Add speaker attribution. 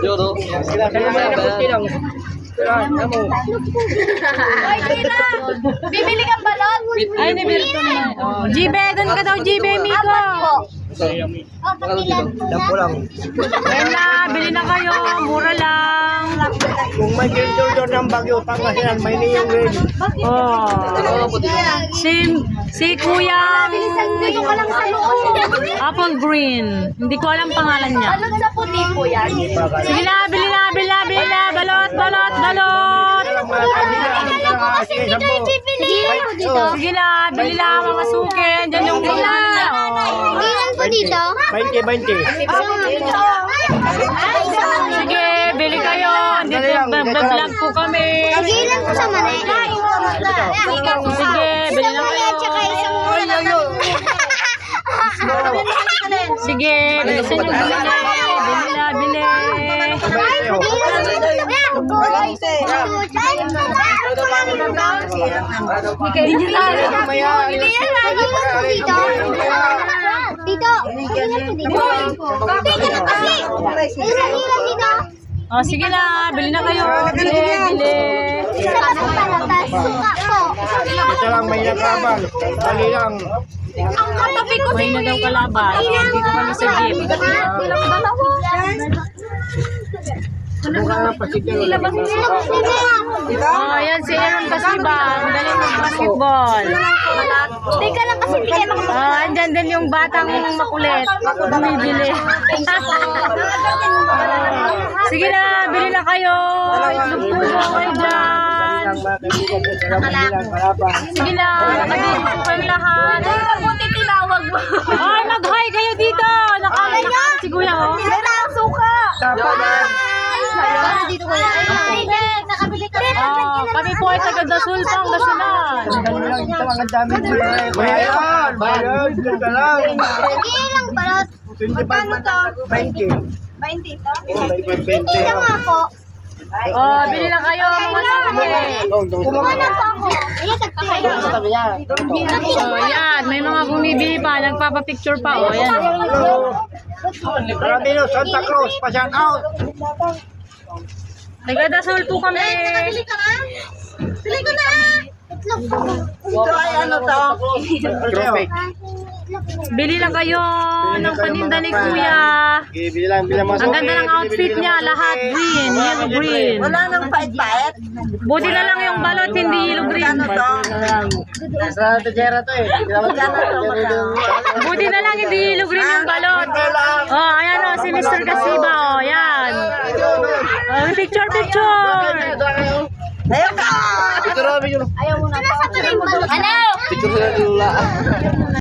Speaker 1: Yoro.
Speaker 2: Bibili kang balot?
Speaker 3: Ay, ni Milton na. Oh, GB, doon ka daw, GB, Miko.
Speaker 4: Dampo lang.
Speaker 3: Ayan na, bili na kayo. Mura lang.
Speaker 4: Kung may gildo ng Bagyo, Pangasinan, may niyong rin.
Speaker 3: Oh. Si Kuya
Speaker 2: Dito ka lang sa loob.
Speaker 3: Apple Green. Hindi ko alam pangalan niya.
Speaker 2: Balot sa puti po yan.
Speaker 3: Sige na, bili na, bili na, bili na. Balot, balot, balot.
Speaker 2: Kasi hindi kayo bibili.
Speaker 3: Sige na, bili na, mamasukin. Diyan yung pangalan niya. Oh.
Speaker 2: Ilan po dito?
Speaker 4: 20-20.
Speaker 3: Sige, bili kayo. Dito vlog po kami.
Speaker 2: Ilan po sa manay?
Speaker 3: Sige, bili na kayo. Sige, bilisan nyo, bili na. Bili na, bili. Oh, sige na, bili na kayo. Bili, bili.
Speaker 4: Ito lang, may nakabang. Dali lang.
Speaker 3: May na daw kalaban. Dito kami sa jeep.
Speaker 4: Mukha nga pasikil.
Speaker 3: Oh, yan si Aaron Pasiba. Ang galing mag-basketball.
Speaker 2: Teka lang kasi hindi kayo
Speaker 3: Oh, andyan din yung batang makulit. Bumibili. Sige na, bili na kayo. Itlog puso kayo dyan. Sige na, nakabili po kayo lahat.
Speaker 2: Buti tinawag mo.
Speaker 3: Ay, mag-hi kayo dito. Nakakain si Kuya, oh.
Speaker 2: Meron suka.
Speaker 4: Dapat
Speaker 2: Dito ko yan. Nakabili ka.
Speaker 3: Kami po ay taga-Dasul, Pangasinan.
Speaker 4: dali lang. Ito lang ang dami. Bayan! Bayan! Ito lang.
Speaker 2: Ilang balot?
Speaker 4: 25-20.
Speaker 2: 20 ito?
Speaker 4: 25-20.
Speaker 2: Ilang nga po?
Speaker 3: Oh, bili na kayo, mga sabi.
Speaker 2: Ano po ako? Ayan, tagpapay.
Speaker 3: So, yan. May mga bumibili pa. Nagpapapicture pa, oh. Yan.
Speaker 4: Ramiro, Santa Cruz, pa-shout out.
Speaker 3: Taga-Dasul po kami.
Speaker 2: Bili ka na? Bili ko na! Itlog po.
Speaker 4: Ito ay ano to? Trophy.
Speaker 3: Bili na kayo ng paninda ni Kuya.
Speaker 4: Bilang mo.
Speaker 3: Ang ganda ng outfit niya. Lahat green. Yellow green.
Speaker 5: Wala nang pait-pait.
Speaker 3: Buti na lang yung balot, hindi yellow green.
Speaker 4: Sa tejera to eh.
Speaker 3: Buti na lang hindi yellow green yung balot. Oh, ayan oh, si Mr. Casiba. Oh, yan. Oh, picture, picture.
Speaker 5: Ayaw ka!
Speaker 4: Ito Ramiro.
Speaker 2: Ayaw mo na po. Ano?
Speaker 1: Picture sila nila.